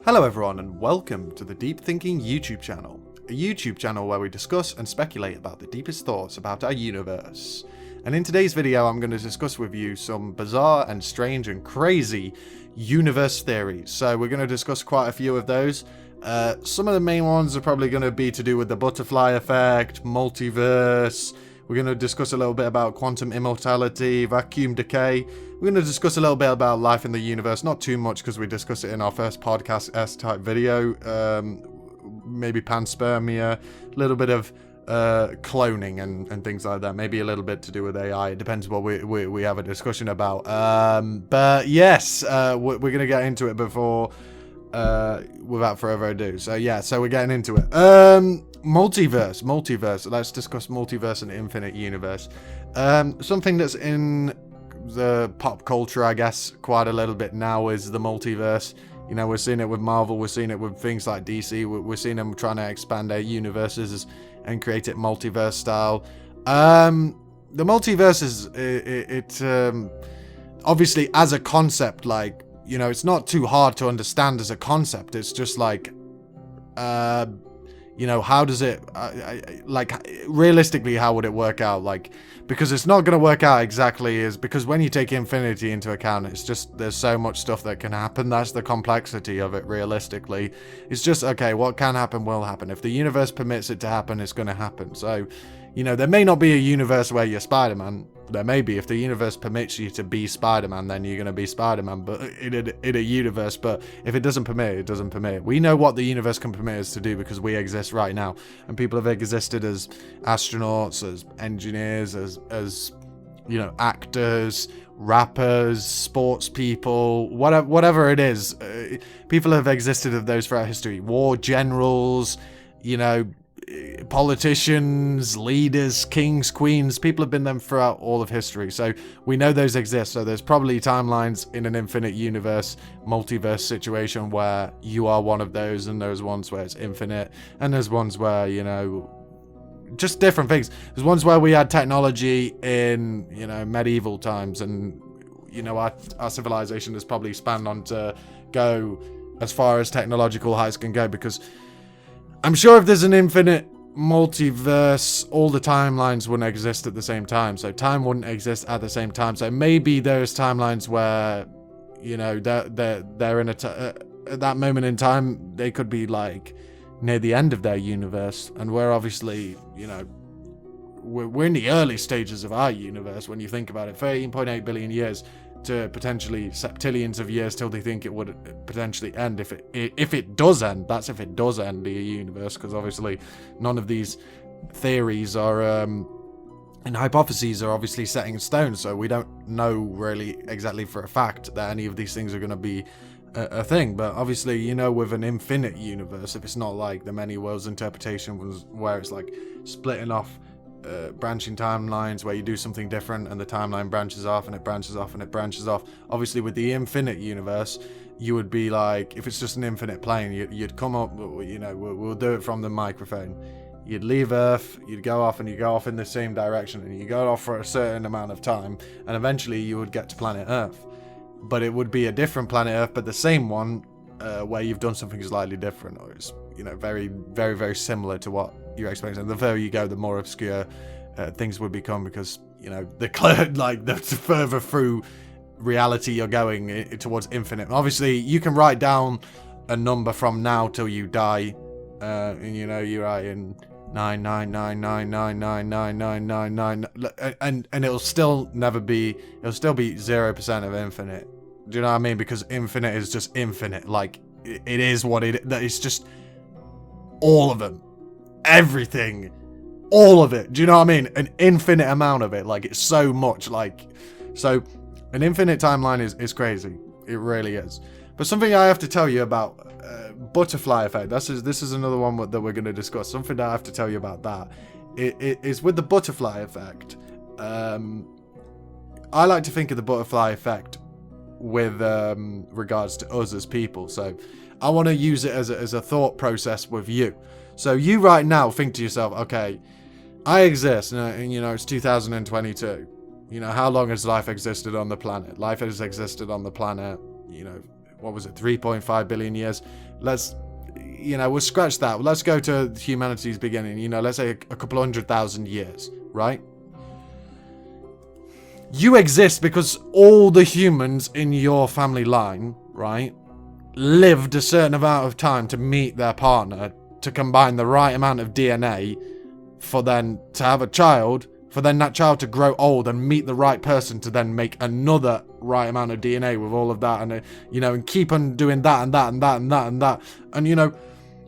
Hello everyone and welcome to the Deep Thinking YouTube channel, a YouTube channel where we discuss and speculate about the deepest thoughts about our universe. And in today's video I'm going to discuss with you some bizarre and strange and crazy universe theories. So we're going to discuss quite a few of those. Some of the main ones are probably going to be to do with the butterfly effect, multiverse. We're going to discuss a little bit about quantum immortality, vacuum decay. We're going to discuss a little bit about life in the universe. Not too much because we discussed it in our first podcast S-type video. Maybe Panspermia, a little bit of cloning and things like that. Maybe a little bit to do with AI. It depends what we have a discussion about. But yes, we're going to get into it before... without further ado. So yeah, so we're getting into it. Multiverse. Let's discuss multiverse and infinite universe. Something that's in the pop culture, I guess, quite a little bit now is the multiverse. You know, we're seeing it with Marvel, we're seeing it with things like DC, we're seeing them trying to expand their universes and create it multiverse style. The multiverse is, obviously as a concept, like, you know, it's not too hard to understand as a concept. It's just like, you know, how does it, like, realistically, how would it work out? Like, because it's not going to work out exactly because when you take infinity into account, it's just, there's so much stuff that can happen. That's the complexity of it, realistically. It's just, okay, what can happen will happen. If the universe permits it to happen, it's going to happen. So, you know, there may not be a universe where you're Spider-Man. There may be. If the universe permits you to be Spider-Man, then you're going to be Spider-Man, but in a universe. But if it doesn't permit, it doesn't permit. We know what the universe can permit us to do because we exist right now. And people have existed as astronauts, as engineers, as you know, actors, rappers, sports people, whatever it is. People have existed of those throughout history. War generals, you know, politicians, leaders, kings, queens. People have been them throughout all of history, so we know those exist. So there's probably timelines in an infinite universe, multiverse situation where you are one of those, and there's ones where it's infinite, and there's ones where, you know, just different things. There's ones where we had technology in, you know, medieval times, and, you know, our civilization has probably spanned on to go as far as technological heights can go, because I'm sure if there's an infinite multiverse, all the timelines wouldn't exist at the same time. So time wouldn't exist at the same time. So maybe there's timelines where, you know, they're in at that moment in time, they could be like near the end of their universe. And we're obviously, you know, we're in the early stages of our universe when you think about it. 13.8 billion years to potentially septillions of years till they think it would potentially end. If it does end, that's if it does end the universe, because obviously none of these theories are and hypotheses are obviously setting in stone, so we don't know really exactly for a fact that any of these things are going to be a thing. But obviously, you know, with an infinite universe, if it's not like the many worlds interpretation was where it's like splitting off branching timelines where you do something different and the timeline branches off and it branches off and it branches off. Obviously with the infinite universe, you would be like, if it's just an infinite plane, you'd come up, you know, we'll do it from the microphone. You'd leave Earth, you'd go off, and you go off in the same direction, and you go off for a certain amount of time, and eventually you would get to planet Earth. But it would be a different planet Earth, but the same one, where you've done something slightly different, or it's, you know, very, very, very similar to what you're experiencing. The further you go, the more obscure things would become, because, you know, the further through reality you're going towards infinite. Obviously, you can write down a number from now till you die, and, you know, you write in 99999999999, and it'll still never be. It'll still be 0% of infinite. Do you know what I mean? Because infinite is just infinite. Like, it is what it. It's just all of them. Everything, all of it. Do you know what I mean? An infinite amount of it. Like, it's so much. Like, so an infinite timeline is crazy. It really is. But something I have to tell you about butterfly effect. This is another one that we're going to discuss. Something that I have to tell you about that. It is with the butterfly effect. I like to think of the butterfly effect with regards to us as people. So I want to use it as a thought process with you. So you right now think to yourself, okay, I exist, and you know, it's 2022. You know, how long has life existed on the planet? Life has existed on the planet, you know, what was it, 3.5 billion years. Let's, we'll scratch that. Let's go to humanity's beginning, let's say a couple 100,000 years, right? You exist because all the humans in your family line, right, lived a certain amount of time to meet their partner, to combine the right amount of DNA for then to have a child, for then that child to grow old and meet the right person to then make another right amount of DNA with all of that, and and keep on doing that and that and that and that and that, and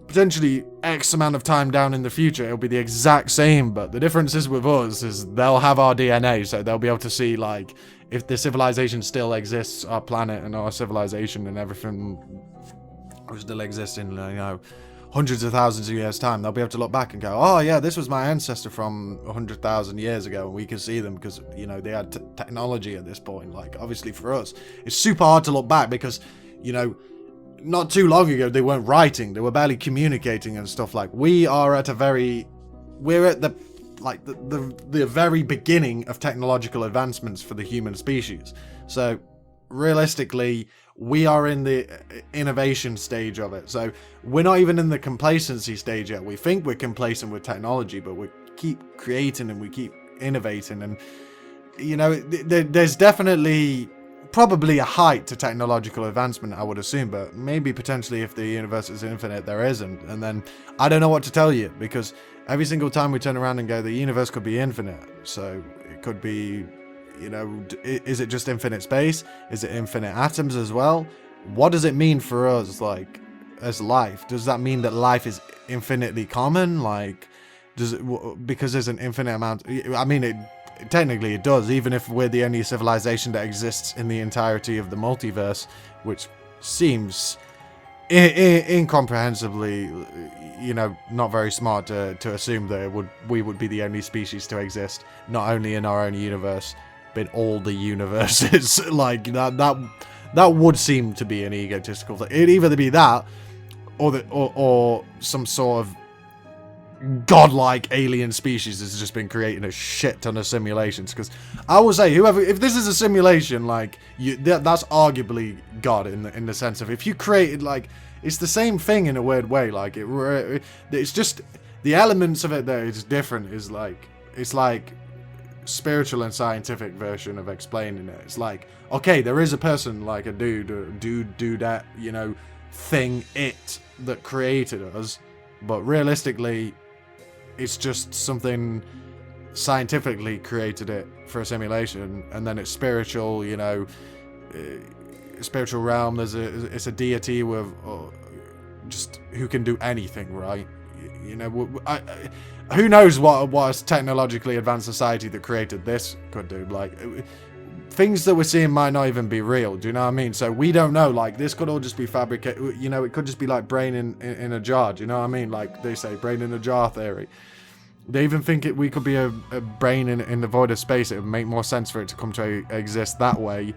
potentially X amount of time down in the future it'll be the exact same, but the difference is with us is they'll have our DNA, so they'll be able to see like if the civilization still exists, our planet and our civilization and everything will still exist in hundreds of thousands of years time. They'll be able to look back and go, oh yeah, this was my ancestor from 100,000 years ago, and we can see them because they had technology at this point. Like obviously for us it's super hard to look back because not too long ago they weren't writing, they were barely communicating and stuff. Like we're at the very beginning of technological advancements for the human species. So realistically we are in the innovation stage of it. So we're not even in the complacency stage yet. We think we're complacent with technology, but we keep creating and we keep innovating, and there's definitely probably a height to technological advancement, I would assume, but maybe potentially if the universe is infinite there isn't, and then I don't know what to tell you, because every single time we turn around and go the universe could be infinite, so it could be, is it just infinite space? Is it infinite atoms as well? What does it mean for us, like, as life? Does that mean that life is infinitely common? Like, does it, because there's an infinite amount, I mean, technically it does, even if we're the only civilization that exists in the entirety of the multiverse, which seems incomprehensibly, not very smart to assume that we would be the only species to exist, not only in our own universe, but in all the universes. Like that would seem to be an egotistical thing. It'd either be that, or some sort of godlike alien species has just been creating a shit ton of simulations. Because I will say, if this is a simulation, like that's arguably God in the sense of, if you created, like, it's the same thing in a weird way. Like it's just the elements of it that is different. Is like, it's like spiritual and scientific version of explaining it. It's like, okay, there is a person, like a dudette, thing, it that created us, but realistically it's just something scientifically created it for a simulation, and then it's spiritual, spiritual realm. It's a deity with just who can do anything, right? Who knows what a technologically advanced society that created this could do. Like, things that we're seeing might not even be real. Do you know what I mean? So we don't know. Like, this could all just be fabricated. It could just be like brain in a jar. Do you know what I mean? Like they say, brain in a jar theory. They even think we could be a brain in the void of space. It would make more sense for it to come to exist that way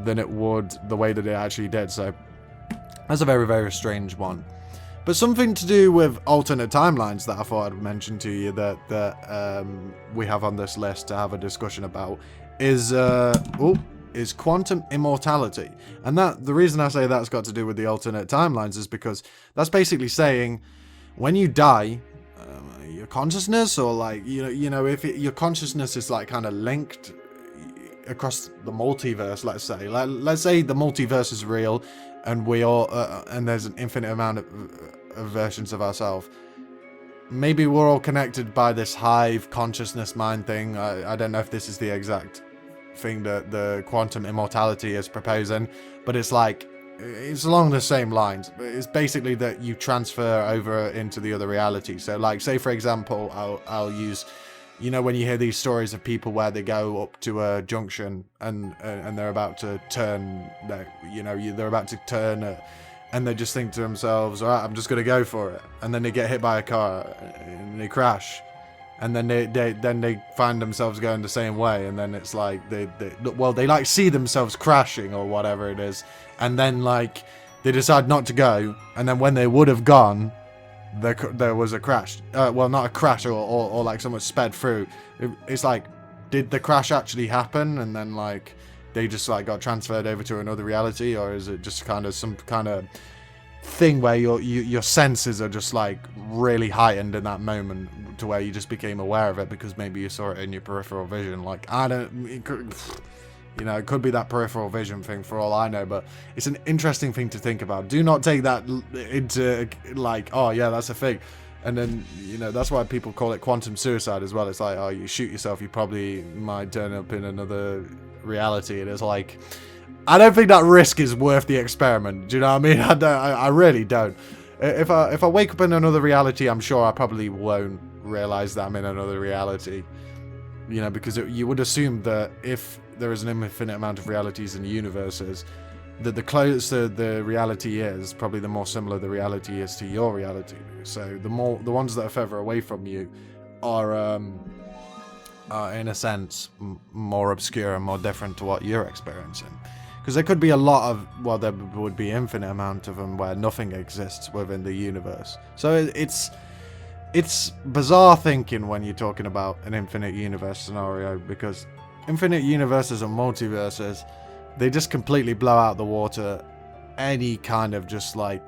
than it would the way that it actually did. So that's a very, very strange one. But something to do with alternate timelines that I thought I'd mention to you that we have on this list to have a discussion about is quantum immortality. And that the reason I say that's got to do with the alternate timelines is because that's basically saying when you die, your consciousness, or like if your consciousness is like kind of linked across the multiverse, let's say the multiverse is real, and we all and there's an infinite amount of versions of ourselves. Maybe we're all connected by this hive consciousness mind thing. I don't know if this is the exact thing that the quantum immortality is proposing, but it's like, it's along the same lines. It's basically that you transfer over into the other reality. So like, say for example, I'll use, when you hear these stories of people where they go up to a junction and they're about to turn, they're about to turn and they just think to themselves, all right, I'm just going to go for it. And then they get hit by a car and they crash. And then they find themselves going the same way. And then it's like, they like see themselves crashing or whatever it is. And then like, they decide not to go. And then when they would have gone, there was a crash. Well, not a crash or like someone sped through. It's like, did the crash actually happen? And then like, they just like got transferred over to another reality, or is it just kind of some kind of thing where your senses are just like really heightened in that moment to where you just became aware of it because maybe you saw it in your peripheral vision? Like, I don't, it could, you know, it could be that peripheral vision thing for all I know, but it's an interesting thing to think about. Do not take that into like, oh yeah, that's a thing. And then, you know, that's why people call it quantum suicide as well. It's like, oh, you shoot yourself, you probably might turn up in another reality. And it's like, I don't think that risk is worth the experiment. Do you know what I mean? I really don't. If I wake up in another reality, I'm sure I probably won't realize that I'm in another reality. You know, because you would assume that if there is an infinite amount of realities and universes, that the closer the reality is, probably the more similar the reality is to your reality. So the ones that are further away from you are in a sense more obscure and more different to what you're experiencing. Because there could be a lot of, well, there would be infinite amount of them where nothing exists within the universe. So it's bizarre thinking when you're talking about an infinite universe scenario, because infinite universes and multiverses, they just completely blow out the water any kind of just like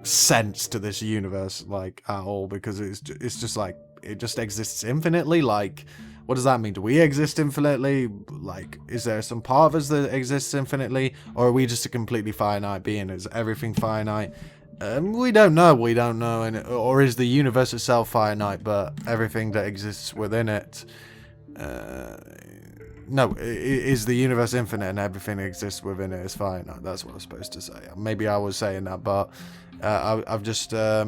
sense to this universe, like at all, because it's just like it just exists infinitely. Like, what does that mean? Do we exist infinitely? Like, is there some part of us that exists infinitely, or are we just a completely finite being? Is everything finite? We don't know. We don't know. Or is the universe itself finite, but everything that exists within it? No, is the universe infinite and everything that exists within it is finite? That's what I was supposed to say. Maybe I was saying that, but I've just I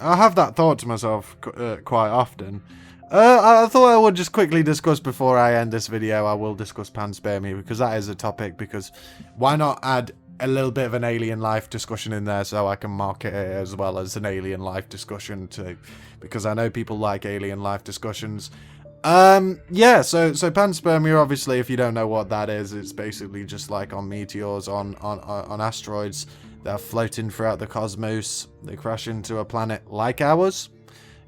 have that thought to myself quite often. I thought I would just quickly discuss before I end this video. I will discuss panspermia because that is a topic. Because why not add a little bit of an alien life discussion in there so I can market it as well as an alien life discussion too? Because I know people like alien life discussions. Yeah, so panspermia, obviously, if you don't know what that is, it's basically just like on meteors, on asteroids that are floating throughout the cosmos. They crash into a planet like ours,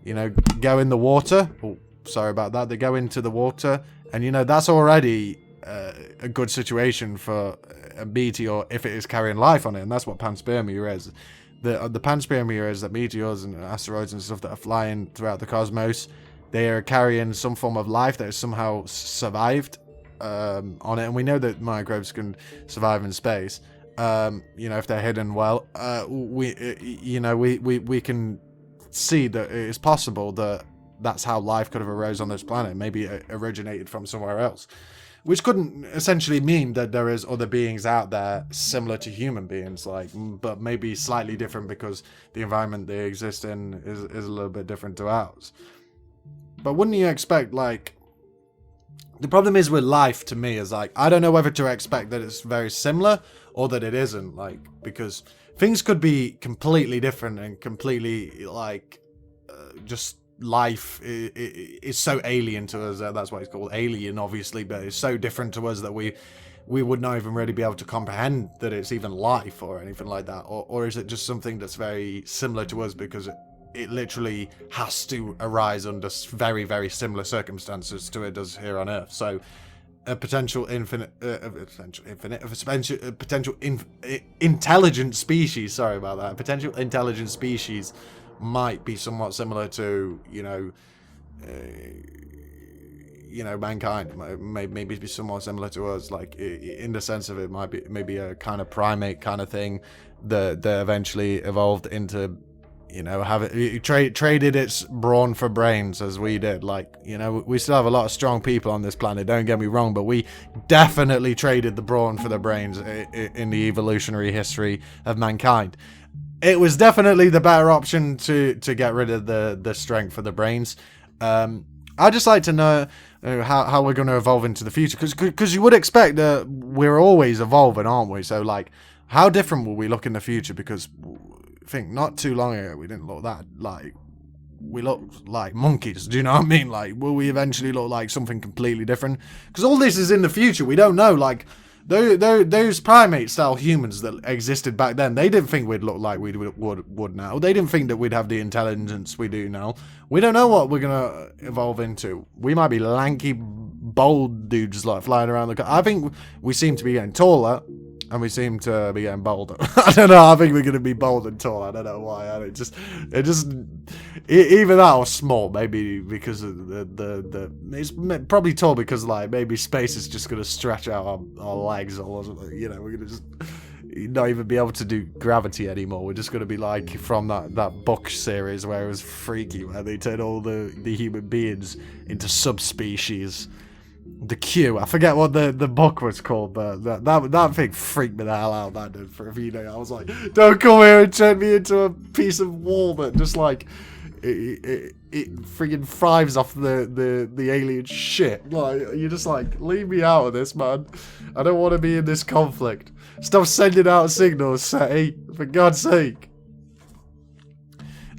you know, go in the water. Oh, sorry about that. They go into the water, and you know, that's already a good situation for a meteor if it is carrying life on it, and that's what panspermia is. The panspermia is that meteors and asteroids and stuff that are flying throughout the cosmos, they are carrying some form of life that has somehow survived on it, and we know that microbes can survive in space. You know, if they're hidden well, we can see that it is possible that that's how life could have arose on this planet. Maybe it originated from somewhere else, which couldn't essentially mean that there is other beings out there similar to human beings, like, but maybe slightly different because the environment they exist in is a little bit different to ours. But wouldn't you expect, like, the problem is with life to me is, like, I don't know whether to expect that it's very similar or that it isn't, like, because things could be completely different and completely, like, just life is so alien to us. That's why it's called alien, obviously, but it's so different to us that we would not even really be able to comprehend that it's even life or anything like that. Or is it just something that's very similar to us because it literally has to arise under very, very similar circumstances to it does here on Earth? So a potential intelligent species, sorry about that, a potential intelligent species might be somewhat similar to, you know, mankind. Maybe be somewhat similar to us, like in the sense of it might be maybe a kind of primate kind of thing that eventually evolved into, you know, traded its brawn for brains as we did. Like, you know, we still have a lot of strong people on this planet, don't get me wrong, but we definitely traded the brawn for the brains in the evolutionary history of mankind. It was definitely the better option to get rid of the strength for the brains. I'd just like to know how we're going to evolve into the future, because you would expect that we're always evolving, aren't we? So, like, how different will we look in the future? Because I think not too long ago we didn't look that, like, we looked like monkeys. Do you know what I mean? Like, will we eventually look like something completely different? Because all this is in the future. We don't know. Like, those primate style humans that existed back then, they didn't think we'd look like we would now. They didn't think that we'd have the intelligence we do now. We don't know what we're gonna evolve into. We might be lanky bold dudes like flying around the I think we seem to be getting taller, and we seem to be getting bolder. I don't know. I think we're going to be bold and tall. I don't know why. Even that or small. Maybe because of it's probably tall because like maybe space is just going to stretch out our legs, or you know, we're going to just not even be able to do gravity anymore. We're just going to be like from that book series where it was freaky, where they turned all the human beings into subspecies. The Q, I forget what the book was called, but that thing freaked me the hell out. That did for a few days. I was like, don't come here and turn me into a piece of wall that just like it freaking thrives off the alien shit. Like, you're just like, leave me out of this, man. I don't want to be in this conflict. Stop sending out signals, SETI, for God's sake.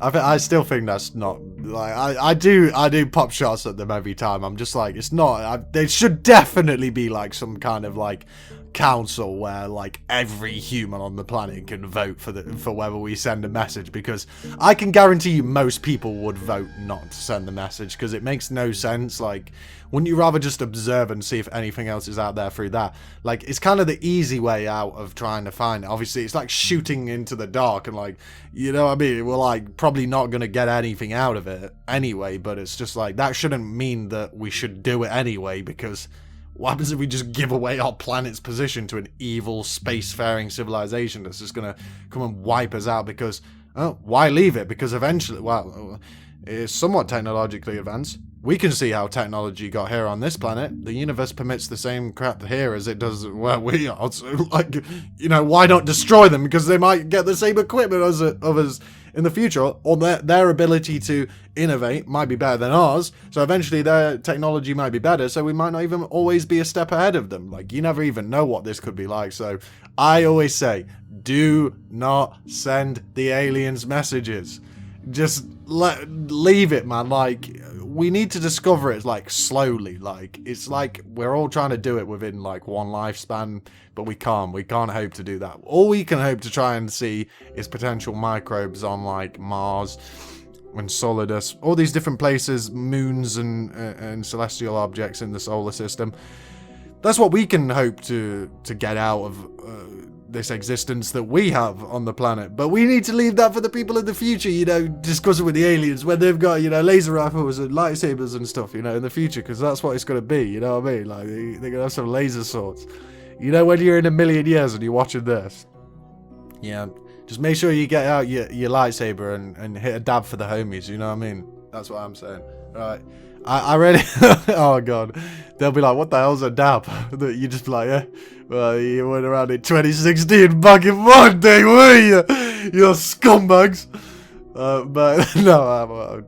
I still think that's not like I do pop shots at them every time. I'm just like, it's not. There should definitely be like some kind of like council where like every human on the planet can vote for whether we send a message, because I can guarantee you most people would vote not to send the message because it makes no sense. Like, wouldn't you rather just observe and see if anything else is out there through that? Like, it's kind of the easy way out of trying to find it. Obviously, it's like shooting into the dark and like, you know what I mean? We're like probably not going to get anything out of it anyway, but it's just like, that shouldn't mean that we should do it anyway, because what happens if we just give away our planet's position to an evil spacefaring civilization that's just going to come and wipe us out? Because, oh, why leave it? Because eventually, well, it's somewhat technologically advanced. We can see how technology got here on this planet. The universe permits the same crap here as it does where we are. So, like, you know, why not destroy them? Because they might get the same equipment as us in the future, or their ability to innovate might be better than ours. So eventually their technology might be better, so we might not even always be a step ahead of them. Like, you never even know what this could be like. So I always say, do not send the aliens messages. Just leave it, man. Like, we need to discover it like slowly. Like, it's like we're all trying to do it within like one lifespan, but we can't hope to do that. All we can hope to try and see is potential microbes on like Mars and Solidus, all these different places, moons and celestial objects in the solar system. That's what we can hope to get out of this existence that we have on the planet. But we need to leave that for the people in the future, you know, discuss it with the aliens when they've got, you know, laser rifles and lightsabers and stuff, you know, in the future, because that's what it's going to be, you know what I mean? Like, they're going to have some laser swords. You know, when you're in a million years and you're watching this, yeah, just make sure you get out your lightsaber and hit a dab for the homies, you know what I mean? That's what I'm saying. Right. I really, oh god, they'll be like, what the hell's a dab? You just be like, yeah, well, you went around in 2016 back in my day, were you? You scumbags. But no,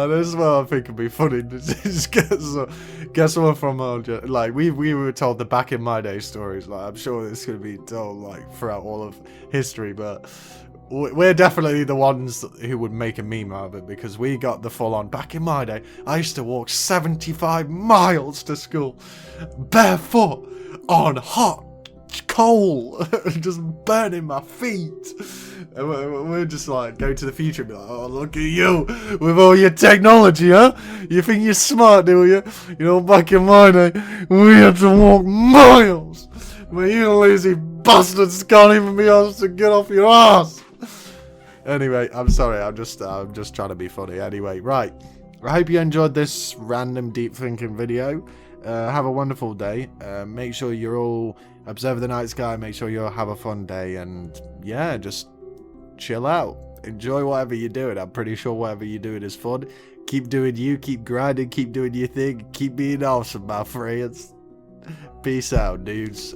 this is what I think would be funny. Just get someone from like we were told the back in my day stories. Like, I'm sure this could be told like throughout all of history, but we're definitely the ones who would make a meme out of it, because we got the full on. Back in my day, I used to walk 75 miles to school barefoot on hot coal, just burning my feet. And we're just like, go to the future and be like, oh, look at you with all your technology, huh? You think you're smart, do you? You know, back in my day, we had to walk miles. But you lazy bastards can't even be asked to get off your ass. Anyway, I'm sorry, I'm just trying to be funny. Anyway, right. I hope you enjoyed this random deep thinking video. Have a wonderful day. Make sure you're all observe the night sky. Make sure you all have a fun day, and yeah, just chill out. Enjoy whatever you're doing. I'm pretty sure whatever you're doing is fun. Keep doing you. Keep grinding. Keep doing your thing. Keep being awesome, my friends. Peace out, dudes.